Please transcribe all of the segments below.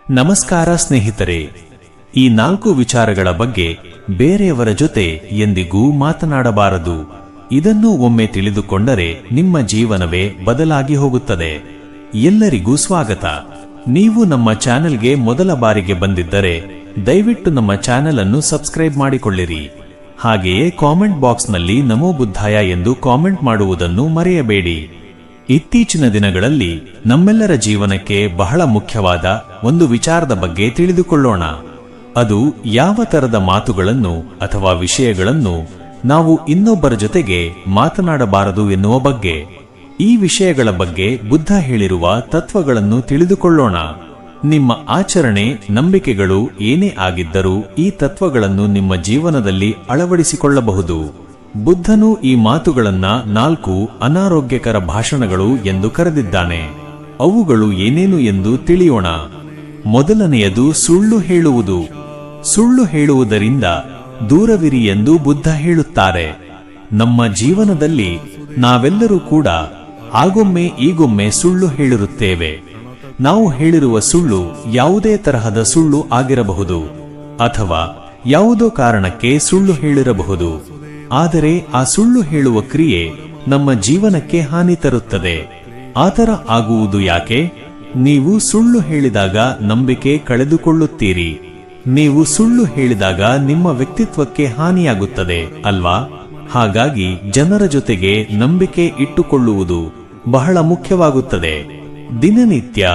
ನಮಸ್ಕಾರ ಸ್ನೇಹಿತರೆ, ಈ 4 ವಿಚಾರಗಳ ಬಗ್ಗೆ ಬೇರೆಯವರ ಜೊತೆ ಎಂದಿಗೂ ಮಾತನಾಡಬಾರದು. ಇದನ್ನು ಒಮ್ಮೆ ತಿಳಿದುಕೊಂಡರೆ ನಿಮ್ಮ ಜೀವನವೇ ಬದಲಾಗಿ ಹೋಗುತ್ತದೆ. ಎಲ್ಲರಿಗೂ ಸ್ವಾಗತ. ನೀವು ನಮ್ಮ ಚಾನೆಲ್ಗೆ ಮೊದಲ ಬಾರಿಗೆ ಬಂದಿದ್ದರೆ ದಯವಿಟ್ಟು ನಮ್ಮ ಚಾನೆಲ್ ಅನ್ನು ಸಬ್ಸ್ಕ್ರೈಬ್ ಮಾಡಿಕೊಳ್ಳಿರಿ. ಹಾಗೆಯೇ ಕಾಮೆಂಟ್ ಬಾಕ್ಸ್ನಲ್ಲಿ ನಮೋ ಬುದ್ಧಾಯ ಎಂದು ಕಾಮೆಂಟ್ ಮಾಡುವುದನ್ನು ಮರೆಯಬೇಡಿ. ಇತ್ತೀಚಿನ ದಿನಗಳಲ್ಲಿ ನಮ್ಮೆಲ್ಲರ ಜೀವನಕ್ಕೆ ಬಹಳ ಮುಖ್ಯವಾದ ಒಂದು ವಿಚಾರದ ಬಗ್ಗೆ ತಿಳಿದುಕೊಳ್ಳೋಣ. ಅದು ಯಾವ ತರದ ಮಾತುಗಳನ್ನು ಅಥವಾ ವಿಷಯಗಳನ್ನು ನಾವು ಇನ್ನೊಬ್ಬರ ಜೊತೆಗೆ ಮಾತನಾಡಬಾರದು ಎನ್ನುವ ಬಗ್ಗೆ. ಈ ವಿಷಯಗಳ ಬಗ್ಗೆ ಬುದ್ಧ ಹೇಳಿರುವ ತತ್ವಗಳನ್ನು ತಿಳಿದುಕೊಳ್ಳೋಣ. ನಿಮ್ಮ ಆಚರಣೆ, ನಂಬಿಕೆಗಳು ಏನೇ ಆಗಿದ್ದರೂ ಈ ತತ್ವಗಳನ್ನು ನಿಮ್ಮ ಜೀವನದಲ್ಲಿ ಅಳವಡಿಸಿಕೊಳ್ಳಬಹುದು. ಬುದ್ಧನು ಈ ಮಾತುಗಳನ್ನ 4 ಅನಾರೋಗ್ಯಕರ ಭಾಷಣಗಳು ಎಂದು ಕರೆದಿದ್ದಾನೆ. ಅವುಗಳು ಏನೇನು ಎಂದು ತಿಳಿಯೋಣ. ಮೊದಲನೆಯದು ಸುಳ್ಳು ಹೇಳುವುದು. ಸುಳ್ಳು ಹೇಳುವುದರಿಂದ ದೂರವಿರಿ ಎಂದು ಬುದ್ಧ ಹೇಳುತ್ತಾರೆ. ನಮ್ಮ ಜೀವನದಲ್ಲಿ ನಾವೆಲ್ಲರೂ ಕೂಡ ಆಗೊಮ್ಮೆ ಈಗೊಮ್ಮೆ ಸುಳ್ಳು ಹೇಳಿರುತ್ತೇವೆ. ನಾವು ಹೇಳಿರುವ ಸುಳ್ಳು ಯಾವುದೇ ತರಹದ ಸುಳ್ಳು ಆಗಿರಬಹುದು, ಅಥವಾ ಯಾವುದೋ ಕಾರಣಕ್ಕೆ ಸುಳ್ಳು ಹೇಳಿರಬಹುದು. ಆದರೆ ಆ ಸುಳ್ಳು ಹೇಳುವ ಕ್ರಿಯೆ ನಮ್ಮ ಜೀವನಕ್ಕೆ ಹಾನಿ ತರುತ್ತದೆ. ಆತರ ಆಗುವುದು ಯಾಕೆ? ನೀವು ಸುಳ್ಳು ಹೇಳಿದಾಗ ನಂಬಿಕೆ ಕಳೆದುಕೊಳ್ಳುತ್ತೀರಿ. ನೀವು ಸುಳ್ಳು ಹೇಳಿದಾಗ ನಿಮ್ಮ ವ್ಯಕ್ತಿತ್ವಕ್ಕೆ ಹಾನಿಯಾಗುತ್ತದೆ ಅಲ್ವಾ? ಹಾಗಾಗಿ ಜನರ ಜೊತೆಗೆ ನಂಬಿಕೆ ಇಟ್ಟುಕೊಳ್ಳುವುದು ಬಹಳ ಮುಖ್ಯವಾಗುತ್ತದೆ. ದಿನನಿತ್ಯ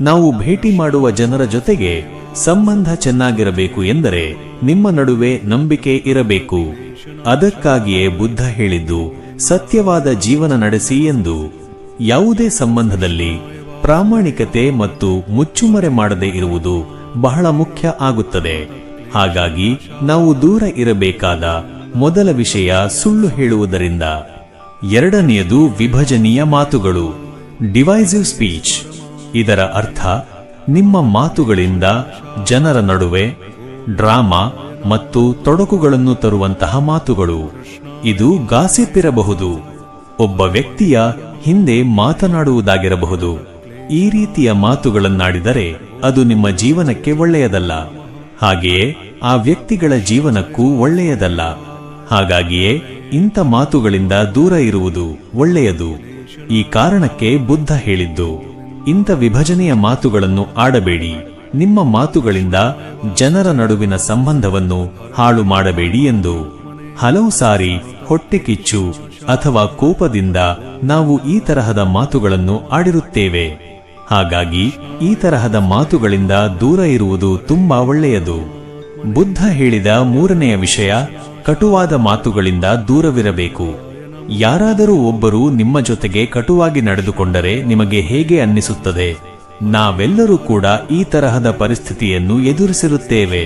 ನಾವು ಭೇಟಿ ಮಾಡುವ ಜನರ ಜೊತೆಗೆ ಸಂಬಂಧ ಚೆನ್ನಾಗಿರಬೇಕು ಎಂದರೆ ನಿಮ್ಮ ನಡುವೆ ನಂಬಿಕೆ ಇರಬೇಕು. ಅದಕ್ಕಾಗಿಯೇ ಬುದ್ಧ ಹೇಳಿದ್ದು ಸತ್ಯವಾದ ಜೀವನ ನಡೆಸಿ ಎಂದು. ಯಾವುದೇ ಸಂಬಂಧದಲ್ಲಿ ಪ್ರಾಮಾಣಿಕತೆ ಮತ್ತು ಮುಚ್ಚುಮರೆ ಮಾಡದೇ ಇರುವುದು ಬಹಳ ಮುಖ್ಯ ಆಗುತ್ತದೆ. ಹಾಗಾಗಿ ನಾವು ದೂರ ಇರಬೇಕಾದ ಮೊದಲ ವಿಷಯ ಸುಳ್ಳು ಹೇಳುವುದರಿಂದ. ಎರಡನೆಯದು ವಿಭಜನೀಯ ಮಾತುಗಳು, ಡಿವೈಸಿವ್ ಸ್ಪೀಚ್. ಇದರ ಅರ್ಥ ನಿಮ್ಮ ಮಾತುಗಳಿಂದ ಜನರ ನಡುವೆ ಡ್ರಾಮಾ ಮತ್ತು ತೊಡಕುಗಳನ್ನು ತರುವಂತಹ ಮಾತುಗಳು. ಇದು ಗಾಸಿಪ್ ಇರಬಹುದು, ಒಬ್ಬ ವ್ಯಕ್ತಿಯ ಹಿಂದೆ ಮಾತನಾಡುವುದಾಗಿರಬಹುದು. ಈ ರೀತಿಯ ಮಾತುಗಳನ್ನಾಡಿದರೆ ಅದು ನಿಮ್ಮ ಜೀವನಕ್ಕೆ ಒಳ್ಳೆಯದಲ್ಲ, ಹಾಗೆಯೇ ಆ ವ್ಯಕ್ತಿಗಳ ಜೀವನಕ್ಕೂ ಒಳ್ಳೆಯದಲ್ಲ. ಹಾಗಾಗಿಯೇ ಇಂಥ ಮಾತುಗಳಿಂದ ದೂರ ಇರುವುದು ಒಳ್ಳೆಯದು. ಈ ಕಾರಣಕ್ಕೆ ಬುದ್ಧ ಹೇಳಿದ್ದು ಇಂಥ ವಿಭಜನೆಯ ಮಾತುಗಳನ್ನು ಆಡಬೇಡಿ. ನಿಮ್ಮ ಮಾತುಗಳಿಂದ ಜನರ ನಡುವಿನ ಸಂಬಂಧವನ್ನು ಹಾಳು ಮಾಡಬೇಡಿ ಎಂದು. ಹಲವು ಸಾರಿ ಹೊಟ್ಟೆ ಕಿಚ್ಚು ಅಥವಾ ಕೋಪದಿಂದ ನಾವು ಈ ತರಹದ ಮಾತುಗಳನ್ನು ಆಡಿರುತ್ತೇವೆ. ಹಾಗಾಗಿ ಈ ತರಹದ ಮಾತುಗಳಿಂದ ದೂರ ಇರುವುದು ತುಂಬಾ ಒಳ್ಳೆಯದು. ಬುದ್ಧ ಹೇಳಿದ ಮೂರನೆಯ ವಿಷಯ ಕಟುವಾದ ಮಾತುಗಳಿಂದ ದೂರವಿರಬೇಕು. ಯಾರಾದರೂ ಒಬ್ಬರು ನಿಮ್ಮ ಜೊತೆಗೆ ಕಟುವಾಗಿ ನಡೆದುಕೊಂಡರೆ ನಿಮಗೆ ಹೇಗೆ ಅನ್ನಿಸುತ್ತದೆ? ನಾವೆಲ್ಲರೂ ಕೂಡ ಈ ತರಹದ ಪರಿಸ್ಥಿತಿಯನ್ನು ಎದುರಿಸಿರುತ್ತೇವೆ.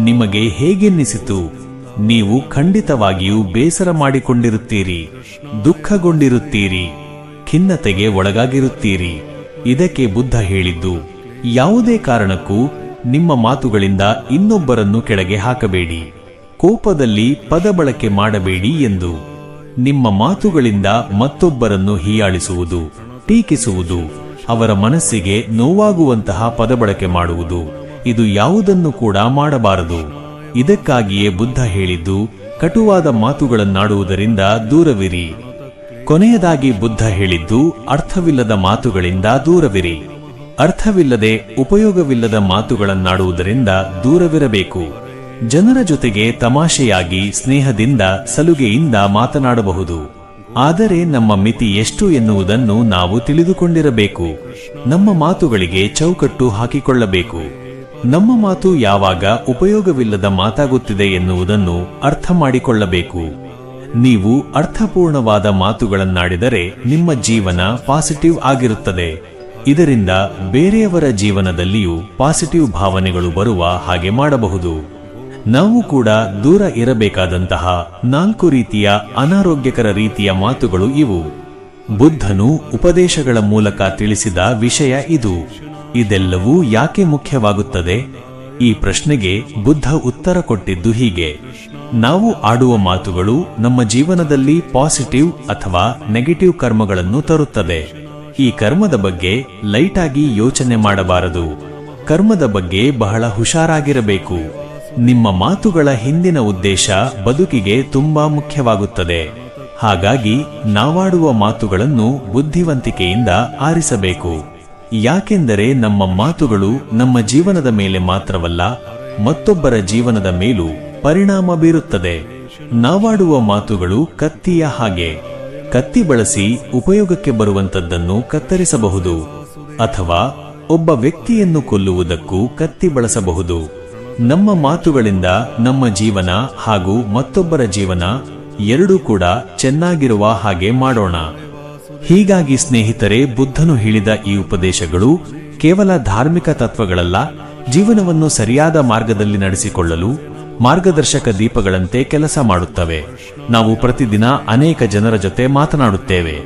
ನಿಮಗೆ ಹೇಗೆನ್ನಿಸಿತು? ನೀವು ಖಂಡಿತವಾಗಿಯೂ ಬೇಸರ ಮಾಡಿಕೊಂಡಿರುತ್ತೀರಿ, ದುಃಖಗೊಂಡಿರುತ್ತೀರಿ, ಖಿನ್ನತೆಗೆ ಒಳಗಾಗಿರುತ್ತೀರಿ. ಇದಕ್ಕೆ ಬುದ್ಧ ಹೇಳಿದ್ದು ಯಾವುದೇ ಕಾರಣಕ್ಕೂ ನಿಮ್ಮ ಮಾತುಗಳಿಂದ ಇನ್ನೊಬ್ಬರನ್ನು ಕೆಳಗೆ ಹಾಕಬೇಡಿ, ಕೋಪದಲ್ಲಿ ಪದ ಬಳಕೆ ಮಾಡಬೇಡಿ ಎಂದು. ನಿಮ್ಮ ಮಾತುಗಳಿಂದ ಮತ್ತೊಬ್ಬರನ್ನು ಹೀಯಾಳಿಸುವುದು, ಟೀಕಿಸುವುದು, ಅವರ ಮನಸ್ಸಿಗೆ ನೋವಾಗುವಂತಹ ಪದ ಬಳಕೆ ಮಾಡುವುದು, ಇದು ಯಾವುದನ್ನು ಕೂಡ ಮಾಡಬಾರದು. ಇದಕ್ಕಾಗಿಯೇ ಬುದ್ಧ ಹೇಳಿದ್ದು ಕಟುವಾದ ಮಾತುಗಳನ್ನಾಡುವುದರಿಂದ ದೂರವಿರಿ. ಕೊನೆಯದಾಗಿ ಬುದ್ಧ ಹೇಳಿದ್ದು ಅರ್ಥವಿಲ್ಲದ ಮಾತುಗಳಿಂದ ದೂರವಿರಿ. ಅರ್ಥವಿಲ್ಲದೆ ಉಪಯೋಗವಿಲ್ಲದ ಮಾತುಗಳನ್ನಾಡುವುದರಿಂದ ದೂರವಿರಬೇಕು. ಜನರ ಜೊತೆಗೆ ತಮಾಷೆಯಾಗಿ ಸ್ನೇಹದಿಂದ ಸಲುಗೆಯಿಂದ ಮಾತನಾಡಬಹುದು, ಆದರೆ ನಮ್ಮ ಮಿತಿ ಎಷ್ಟು ಎನ್ನುವುದನ್ನು ನಾವು ತಿಳಿದುಕೊಂಡಿರಬೇಕು. ನಮ್ಮ ಮಾತುಗಳಿಗೆ ಚೌಕಟ್ಟು ಹಾಕಿಕೊಳ್ಳಬೇಕು. ನಮ್ಮ ಮಾತು ಯಾವಾಗ ಉಪಯೋಗವಿಲ್ಲದ ಮಾತಾಗುತ್ತಿದೆ ಎನ್ನುವುದನ್ನು ಅರ್ಥ ಮಾಡಿಕೊಳ್ಳಬೇಕು. ನೀವು ಅರ್ಥಪೂರ್ಣವಾದ ಮಾತುಗಳನ್ನಾಡಿದರೆ ನಿಮ್ಮ ಜೀವನ ಪಾಸಿಟಿವ್ ಆಗಿರುತ್ತದೆ. ಇದರಿಂದ ಬೇರೆಯವರ ಜೀವನದಲ್ಲಿಯೂ ಪಾಸಿಟಿವ್ ಭಾವನೆಗಳು ಬರುವ ಹಾಗೆ ಮಾಡಬಹುದು. ನಾವು ಕೂಡ ದೂರ ಇರಬೇಕಾದಂತಹ 4 ರೀತಿಯ ಅನಾರೋಗ್ಯಕರ ರೀತಿಯ ಮಾತುಗಳು ಇವು. ಬುದ್ಧನು ಉಪದೇಶಗಳ ಮೂಲಕ ತಿಳಿಸಿದ ವಿಷಯ ಇದು. ಇದೆಲ್ಲವೂ ಯಾಕೆ ಮುಖ್ಯವಾಗುತ್ತದೆ? ಈ ಪ್ರಶ್ನೆಗೆ ಬುದ್ಧ ಉತ್ತರ ಕೊಟ್ಟಿದ್ದು ಹೀಗೆ: ನಾವು ಆಡುವ ಮಾತುಗಳು ನಮ್ಮ ಜೀವನದಲ್ಲಿ ಪಾಸಿಟಿವ್ ಅಥವಾ ನೆಗೆಟಿವ್ ಕರ್ಮಗಳನ್ನು ತರುತ್ತದೆ. ಈ ಕರ್ಮದ ಬಗ್ಗೆ ಲೈಟ್ ಆಗಿ ಯೋಚನೆ ಮಾಡಬಾರದು. ಕರ್ಮದ ಬಗ್ಗೆ ಬಹಳ ಹುಷಾರಾಗಿರಬೇಕು. ನಿಮ್ಮ ಮಾತುಗಳ ಹಿಂದಿನ ಉದ್ದೇಶ ಬದುಕಿಗೆ ತುಂಬಾ ಮುಖ್ಯವಾಗುತ್ತದೆ. ಹಾಗಾಗಿ ನಾವಾಡುವ ಮಾತುಗಳನ್ನು ಬುದ್ಧಿವಂತಿಕೆಯಿಂದ ಆರಿಸಬೇಕು. ಯಾಕೆಂದರೆ ನಮ್ಮ ಮಾತುಗಳು ನಮ್ಮ ಜೀವನದ ಮೇಲೆ ಮಾತ್ರವಲ್ಲ, ಮತ್ತೊಬ್ಬರ ಜೀವನದ ಮೇಲೂ ಪರಿಣಾಮ ಬೀರುತ್ತದೆ. ನಾವಾಡುವ ಮಾತುಗಳು ಕತ್ತಿಯ ಹಾಗೆ. ಕತ್ತಿ ಬಳಸಿ ಉಪಯೋಗಕ್ಕೆ ಬರುವಂತದ್ದನ್ನು ಕತ್ತರಿಸಬಹುದು, ಅಥವಾ ಒಬ್ಬ ವ್ಯಕ್ತಿಯನ್ನು ಕೊಲ್ಲುವುದಕ್ಕೂ ಕತ್ತಿ ಬಳಸಬಹುದು. ನಮ್ಮ ಮಾತುಗಳಿಂದ ನಮ್ಮ ಜೀವನ ಹಾಗೂ ಮತ್ತೊಬ್ಬರ ಜೀವನ ಎರಡೂ ಕೂಡ ಚೆನ್ನಾಗಿರುವ ಹಾಗೆ ಮಾಡೋಣ. ಹೀಗಾಗಿ ಸ್ನೇಹಿತರೆ, ಬುದ್ಧನು ಹೇಳಿದ ಈ ಉಪದೇಶಗಳು ಕೇವಲ ಧಾರ್ಮಿಕ ತತ್ವಗಳಲ್ಲ, ಜೀವನವನ್ನು ಸರಿಯಾದ ಮಾರ್ಗದಲ್ಲಿ ನಡೆಸಿಕೊಳ್ಳಲು ಮಾರ್ಗದರ್ಶಕ ದೀಪಗಳಂತೆ ಕೆಲಸ ಮಾಡುತ್ತವೆ. ನಾವು ಪ್ರತಿದಿನ ಅನೇಕ ಜನರ ಜೊತೆ ಮಾತನಾಡುತ್ತೇವೆ,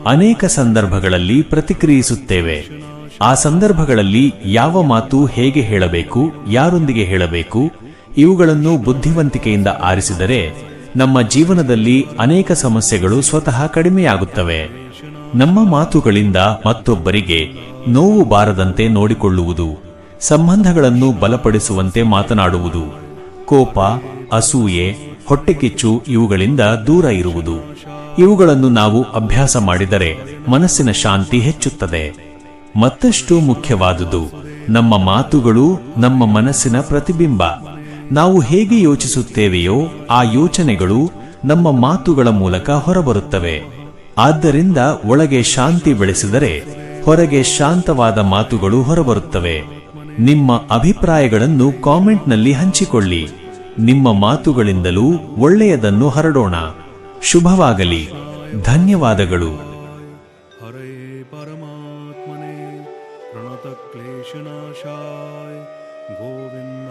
ಅನೇಕ ಸಂದರ್ಭಗಳಲ್ಲಿ ಪ್ರತಿಕ್ರಿಯಿಸುತ್ತೇವೆ. ಆ ಸಂದರ್ಭಗಳಲ್ಲಿ ಯಾವ ಮಾತು ಹೇಗೆ ಹೇಳಬೇಕು, ಯಾರೊಂದಿಗೆ ಹೇಳಬೇಕು, ಇವುಗಳನ್ನು ಬುದ್ಧಿವಂತಿಕೆಯಿಂದ ಆರಿಸಿದರೆ ನಮ್ಮ ಜೀವನದಲ್ಲಿ ಅನೇಕ ಸಮಸ್ಯೆಗಳು ಸ್ವತಃ ಕಡಿಮೆಯಾಗುತ್ತವೆ. ನಮ್ಮ ಮಾತುಗಳಿಂದ ಮತ್ತೊಬ್ಬರಿಗೆ ನೋವು ಬಾರದಂತೆ ನೋಡಿಕೊಳ್ಳುವುದು, ಸಂಬಂಧಗಳನ್ನು ಬಲಪಡಿಸುವಂತೆ ಮಾತನಾಡುವುದು, ಕೋಪ, ಅಸೂಯೆ, ಹೊಟ್ಟೆಕಿಚ್ಚು ಇವುಗಳಿಂದ ದೂರ ಇರುವುದು, ಇವುಗಳನ್ನು ನಾವು ಅಭ್ಯಾಸ ಮಾಡಿದರೆ ಮನಸ್ಸಿನ ಶಾಂತಿ ಹೆಚ್ಚುತ್ತದೆ. ಮತ್ತಷ್ಟು ಮುಖ್ಯವಾದುದು, ನಮ್ಮ ಮಾತುಗಳು ನಮ್ಮ ಮನಸ್ಸಿನ ಪ್ರತಿಬಿಂಬ. ನಾವು ಹೇಗೆ ಯೋಚಿಸುತ್ತೇವೆಯೋ ಆ ಯೋಚನೆಗಳು ನಮ್ಮ ಮಾತುಗಳ ಮೂಲಕ ಹೊರಬರುತ್ತವೆ. ಆದ್ದರಿಂದ ಒಳಗೆ ಶಾಂತಿ ಬೆಳೆಸಿದರೆ ಹೊರಗೆ ಶಾಂತವಾದ ಮಾತುಗಳು ಹೊರಬರುತ್ತವೆ. ನಿಮ್ಮ ಅಭಿಪ್ರಾಯಗಳನ್ನು ಕಾಮೆಂಟ್ನಲ್ಲಿ ಹಂಚಿಕೊಳ್ಳಿ. ನಿಮ್ಮ ಮಾತುಗಳಿಂದಲೂ ಒಳ್ಳೆಯದನ್ನು ಹರಡೋಣ. ಶುಭವಾಗಲಿ. ಧನ್ಯವಾದಗಳು. ಹರೇ ಪರಮಾತ್ಮನೇ ಪ್ರಣತ ಕ್ಲೇಶನಾಶಾಯ ಗೋವಿಂದ